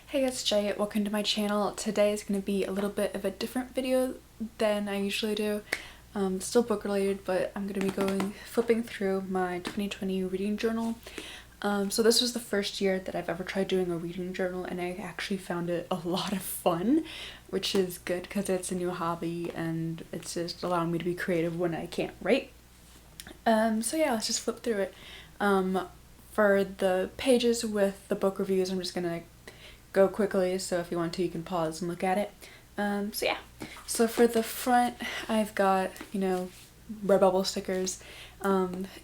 Hey, it's Jay. Welcome to my channel. Today is going to be a little bit of a different video than I usually do. Still book related, but I'm going to be flipping through my 2020 reading journal. So this was the first year that I've ever tried doing a reading journal, and I actually found it a lot of fun, which is good because it's a new hobby and it's just allowing me to be creative when I can't write. So yeah, let's just flip through it. For the pages with the book reviews, I'm just gonna go quickly, so if you want to, you can pause and look at it. So yeah. So for the front, I've got, Redbubble stickers.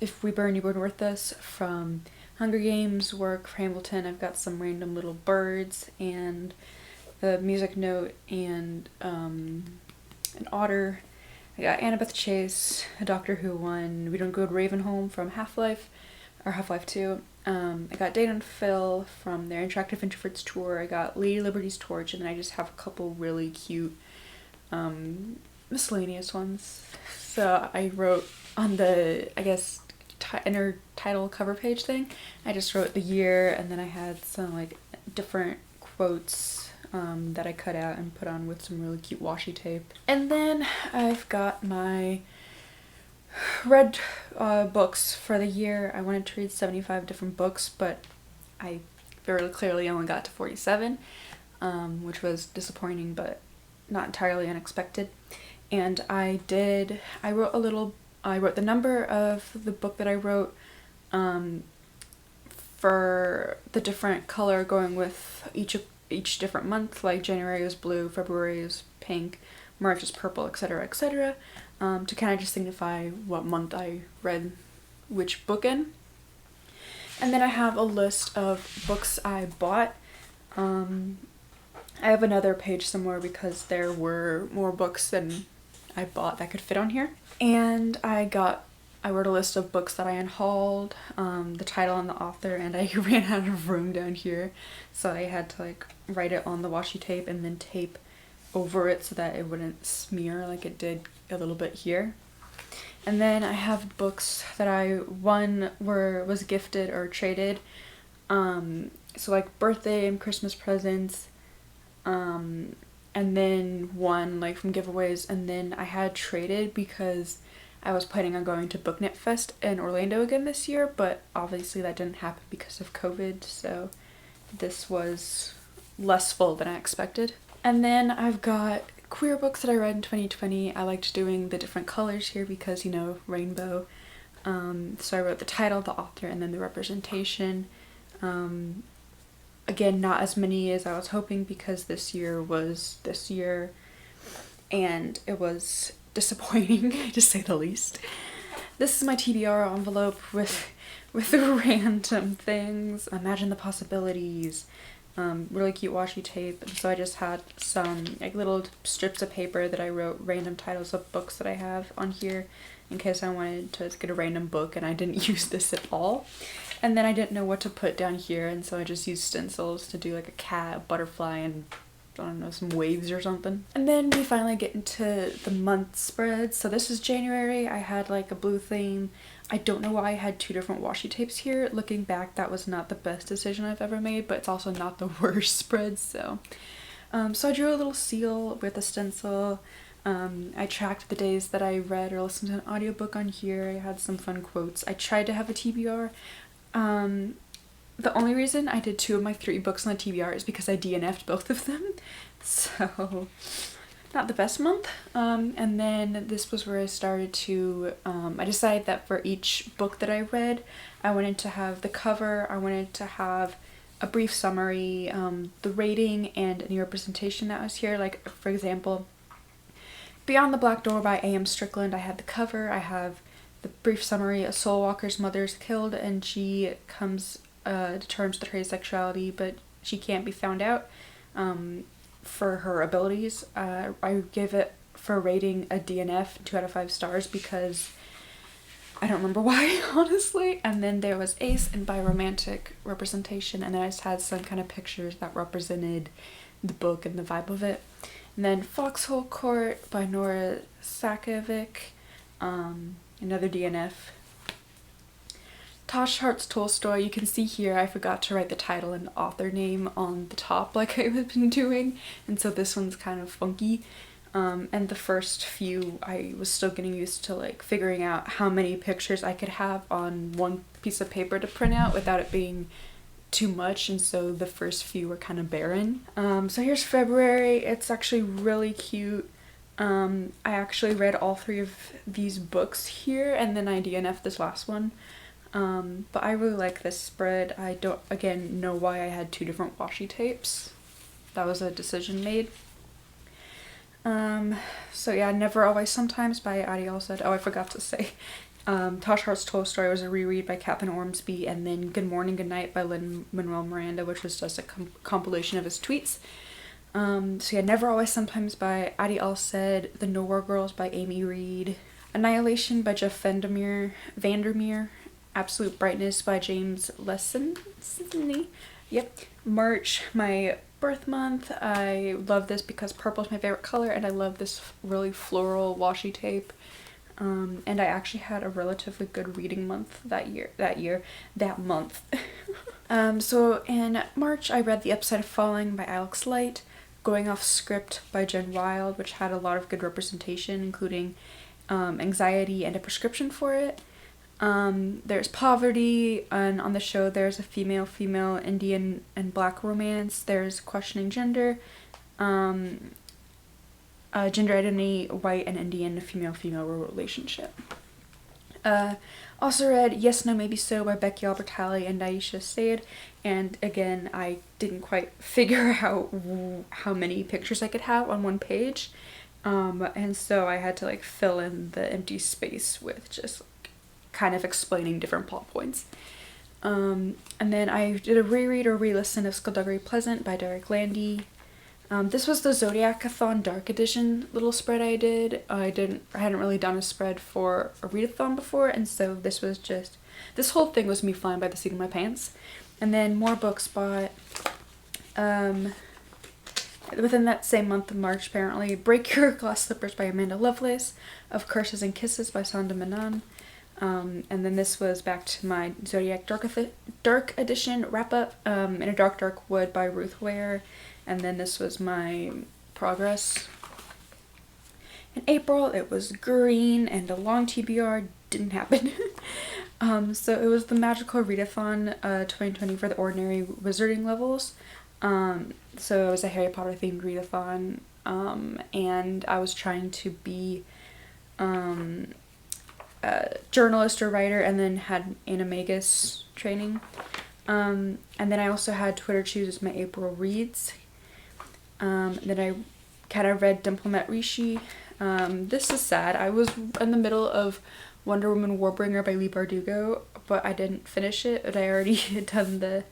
If We Burn, You Burn With Us from Hunger Games, Work, Hamilton. I've got some random little birds and the music note and an otter. I got Annabeth Chase, a Doctor Who one, We Don't Go to Ravenholm from Half-Life, or Half-Life 2. I got Dana and Phil from their Interactive Introverts tour. I got Lady Liberty's Torch, and then I just have a couple really cute miscellaneous ones. So I wrote on the, I guess, inner title cover page thing, I just wrote the year, and then I had some like different quotes that I cut out and put on with some really cute washi tape. And then I've got my read books for the year. I wanted to read 75 different books, but I very clearly only got to 47, which was disappointing but not entirely unexpected. And I wrote the number of the book that I wrote for the different color going with each different month, like January is blue, February is pink, March is purple, etc., etc., to kind of just signify what month I read which book in. And then I have a list of books I bought. I have another page somewhere because there were more books than I bought that could fit on here. And I wrote a list of books that I unhauled, the title and the author, and I ran out of room down here, so I had to like write it on the washi tape and then tape over it so that it wouldn't smear like it did a little bit here. And then I have books that one was gifted or traded, so like birthday and Christmas presents, and then one like from giveaways, and then I had traded because I was planning on going to Booknet Fest in Orlando again this year, but obviously that didn't happen because of COVID, so this was less full than I expected. And then I've got queer books that I read in 2020. I liked doing the different colors here because, rainbow. So I wrote the title, the author, and then the representation. Again, not as many as I was hoping because this year was this year, and it was disappointing to say the least. This is my TBR envelope with random things. Imagine the possibilities. Really cute washi tape. And so I just had some like little strips of paper that I wrote random titles of books that I have on here in case I wanted to get a random book and I didn't use this at all. And then I didn't know what to put down here, and so I just used stencils to do like a cat, a butterfly, and I don't know, some waves or something. And then we finally get into the month spread. So this is January. I had like a blue theme. I don't know why I had two different washi tapes here. Looking back, that was not the best decision I've ever made, but it's also not the worst spread, so. So I drew a little seal with a stencil. I tracked the days that I read or listened to an audiobook on here. I had some fun quotes. I tried to have a TBR. The only reason I did 2 of my 3 books on the TBR is because I DNF'd both of them, so not the best month. And then this was where I started to, I decided that for each book that I read, I wanted to have the cover, I wanted to have a brief summary, the rating, and any representation that was here. Like, for example, Beyond the Black Door by A.M. Strickland, I had the cover, I have the brief summary, a soul walker's mother is killed and she comes to terms with her asexuality, but she can't be found out for her abilities. I give it for rating a DNF, 2 out of 5 stars, because I don't remember why, honestly. And then there was Ace and by romantic representation, and then I just had some kind of pictures that represented the book and the vibe of it. And then Foxhole Court by Nora Sakovic, another DNF. Tosh Hart's Tolstoy. You can see here I forgot to write the title and author name on the top like I've been doing, and so this one's kind of funky. And the first few I was still getting used to like figuring out how many pictures I could have on one piece of paper to print out without it being too much, and so the first few were kind of barren. So here's February. It's actually really cute. I actually read all 3 of these books here and then I DNF'd this last one. But I really like this spread. I don't, again, know why I had 2 different washi tapes. That was a decision made. So yeah, Never Always Sometimes by Adi Alsaid. Oh, I forgot to say. Tosh Hart's Tolstoy was a reread by Catherine Ormsby, and then Good Morning, Good Night by Lin-Manuel Miranda, which was just a compilation of his tweets. So yeah, Never Always Sometimes by Adi Alsaid, The Nowhere Girls by Amy Reed, Annihilation by Jeff Vandermeer, Absolute Brightness by James Lesson. Yep. March, my birth month. I love this because purple is my favorite color, and I love this really floral washi tape. And I actually had a relatively good reading month that month. So in March, I read The Upside of Falling by Alex Light, Going Off Script by Jen Wild, which had a lot of good representation, including anxiety and a prescription for it. There's Poverty, and on the show there's a female, Indian and Black romance. There's Questioning Gender, gender identity, white and Indian, female relationship. Also read Yes, No, Maybe So by Becky Albertalli and Aisha Sayed, and again I didn't quite figure out how many pictures I could have on one page, and so I had to like fill in the empty space with just kind of explaining different plot points. And then I did a reread or re-listen of Skullduggery Pleasant by Derek Landy. This was the Zodiac-a-thon Dark Edition little spread I did. I hadn't really done a spread for a readathon before, and so this whole thing was me flying by the seat of my pants. And then more books bought. Within that same month of March, apparently, Break Your Glass Slippers by Amanda Lovelace, Of Curses and Kisses by Sanda Menon. And then this was back to my Zodiac Dark Edition wrap-up, In a Dark Wood by Ruth Ware. And then this was my progress. In April, it was green, and a long TBR didn't happen. So it was the Magical Readathon 2020 for the ordinary wizarding levels. So it was a Harry Potter themed readathon, and I was trying to be a journalist or writer, and then had animagus training. And then I also had Twitter choose my April reads. Then I kind of read Dimple Met Rishi. This is sad. I was in the middle of Wonder Woman Warbringer by Leigh Bardugo, but I didn't finish it, but I already had done the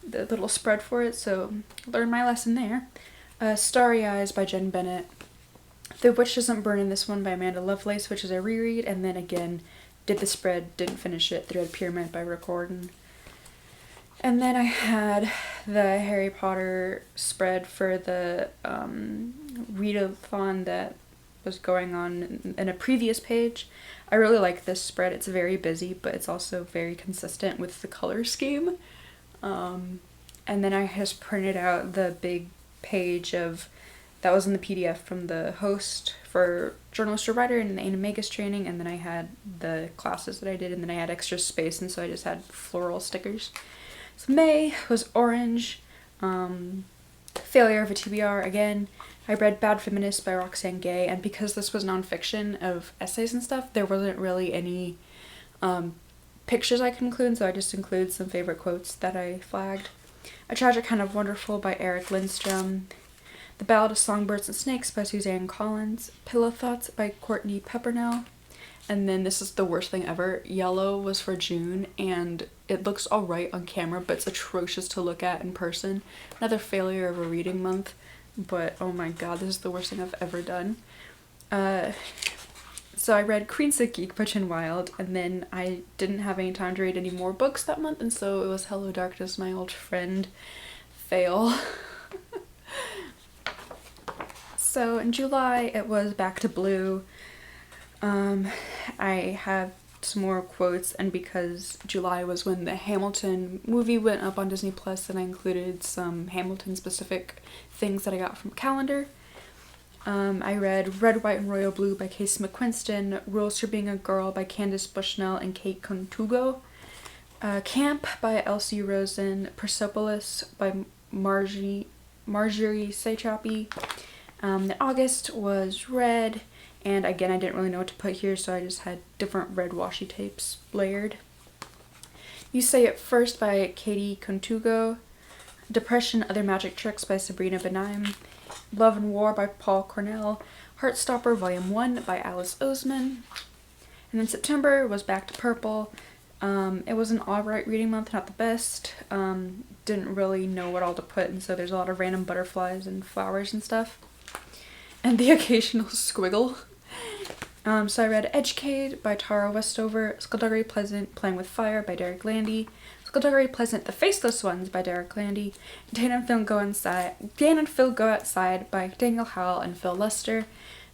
little spread for it, so learned my lesson there. Starry Eyes by Jen Bennett. The Witch Doesn't Burn in This One by Amanda Lovelace, which is a reread, and then again did the spread, didn't finish it. The Red Pyramid by Rick Gordon. And then I had the Harry Potter spread for the readathon that was going on in a previous page. I really like this spread. It's very busy, but it's also very consistent with the color scheme. And then I just printed out the big page that was in the PDF from the host for journalist or writer and the animagus training, and then I had the classes that I did, and then I had extra space, and so I just had floral stickers. So May was orange. Failure of a TBR again. I read Bad Feminist by Roxane Gay, and because this was nonfiction of essays and stuff, there wasn't really any pictures I could include, so I just included some favorite quotes that I flagged. A Tragic Kind of Wonderful by Eric Lindstrom. The Ballad of Songbirds and Snakes by Suzanne Collins. Pillow Thoughts by Courtney Peppernell. And then this is the worst thing ever. Yellow was for June, and it looks alright on camera, but it's atrocious to look at in person. Another failure of a reading month, but oh my god, this is the worst thing I've ever done. So I read Queen Sick Geek by Jen Wild, and then I didn't have any time to read any more books that month, and so it was Hello Darkness, My Old Friend. Fail. So in July, it was Back to Blue. I have some more quotes, and because July was when the Hamilton movie went up on Disney Plus, and I included some Hamilton specific things that I got from calendar. I read Red, White, and Royal Blue by Casey McQuiston, Rules for Being a Girl by Candace Bushnell and Kate Contugo, Camp by Elsie Rosen, Persepolis by Marjorie Satrapi. In August was Red, and again I didn't really know what to put here, so I just had different red washi tapes layered. You Say It First by Katie Contugo, Depression, Other Magic Tricks by Sabrina Benaim, Love and War by Paul Cornell, Heartstopper Volume 1 by Alice Oseman. And then September was Back to Purple. It was an alright reading month, not the best. Didn't really know what all to put, and so there's a lot of random butterflies and flowers and stuff. And the occasional squiggle. So I read Educate by Tara Westover, Skullduggery Pleasant, Playing with Fire by Derek Landy, Skullduggery Pleasant, The Faceless Ones by Derek Landy, Dan and Phil Go Outside by Daniel Howell and Phil Lester.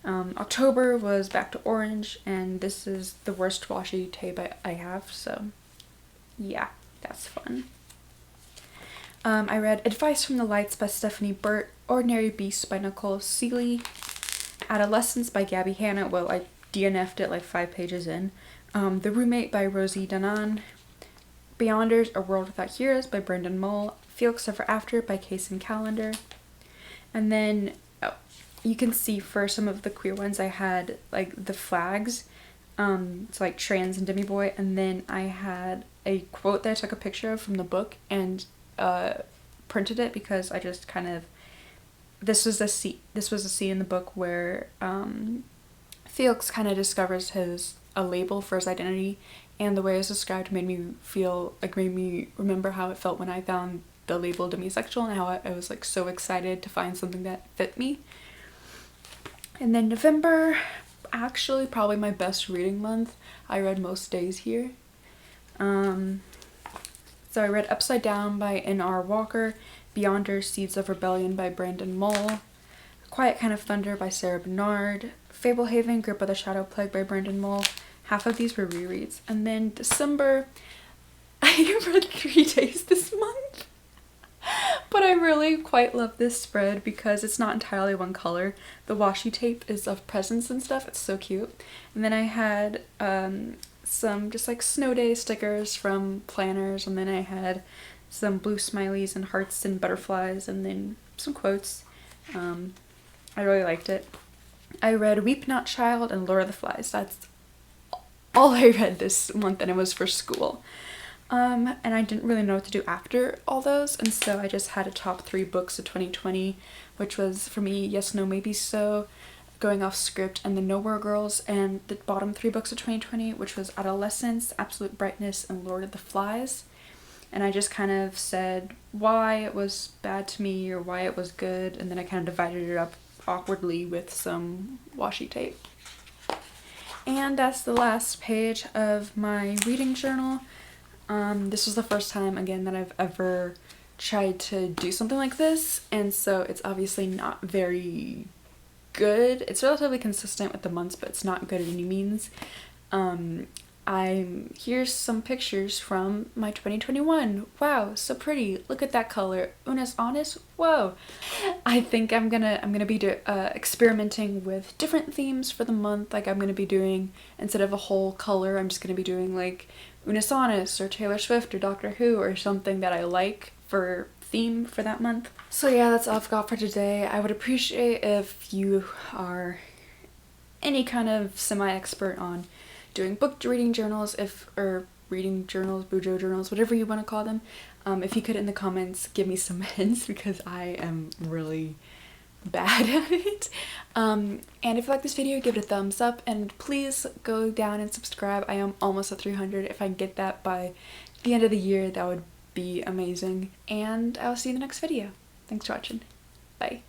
October was Back to Orange, and this is the worst washi tape I have, so yeah, that's fun. I read Advice from the Lights by Stephanie Burt, Ordinary Beasts by Nicole Seeley, Adolescence by Gabby Hanna, well, I DNF'd it like 5 pages in, The Roommate by Rosie Danan, Beyonders, A World Without Heroes by Brendan Mull, Felix Ever After by Kaysen Calendar, and then you can see for some of the queer ones I had like the flags, it's like trans and demi boy, and then I had a quote that I took a picture of from the book and printed it because I just kind of, this was a scene in the book where Felix kind of discovers a label for his identity, and the way it was described made me remember how it felt when I found the label demisexual, and how I was like so excited to find something that fit me. And then November, actually probably my best reading month. I read most days here. So I read Upside Down by N.R. Walker, Beyonder, Seeds of Rebellion by Brandon Mull, Quiet Kind of Thunder by Sarah Bernard, Fablehaven, Grip of the Shadow Plague by Brandon Mull. Half of these were rereads. And then December, I read 3 days this month. But I really quite love this spread because it's not entirely one color. The washi tape is of presents and stuff. It's so cute. And then I had some just like snow day stickers from planners, and then I had some blue smileys and hearts and butterflies, and then some quotes. I really liked it. I read Weep Not Child and Lure of the Flies. That's all I read this month, and it was for school. And I didn't really know what to do after all those, and so I just had a top 3 books of 2020, which was for me Yes, No, Maybe So, Going Off Script, and The Nowhere Girls, and the bottom 3 books of 2020, which was Adolescence, Absolute Brightness, and Lord of the Flies. And I just kind of said why it was bad to me or why it was good, and then I kind of divided it up awkwardly with some washi tape. And that's the last page of my reading journal. This was the first time, again, that I've ever tried to do something like this, and so it's obviously not very good. It's relatively consistent with the months, but it's not good at any means. Here's some pictures from my 2021. Wow, so pretty. Look at that color. Unas Honest. Whoa. I think I'm gonna be experimenting with different themes for the month. Like I'm gonna be doing, instead of a whole color, I'm just gonna be doing like Unis Honest or Taylor Swift or Doctor Who or something that I like for theme for that month. So yeah, that's all I've got for today. I would appreciate if you are any kind of semi-expert on doing book reading journals, or reading journals, bujo journals, whatever you want to call them. If you could in the comments give me some hints, because I am really bad at it. And if you like this video, give it a thumbs up, and please go down and subscribe. I am almost at 300. If I can get that by the end of the year, that would be amazing. And I'll see you in the next video. Thanks for watching. Bye.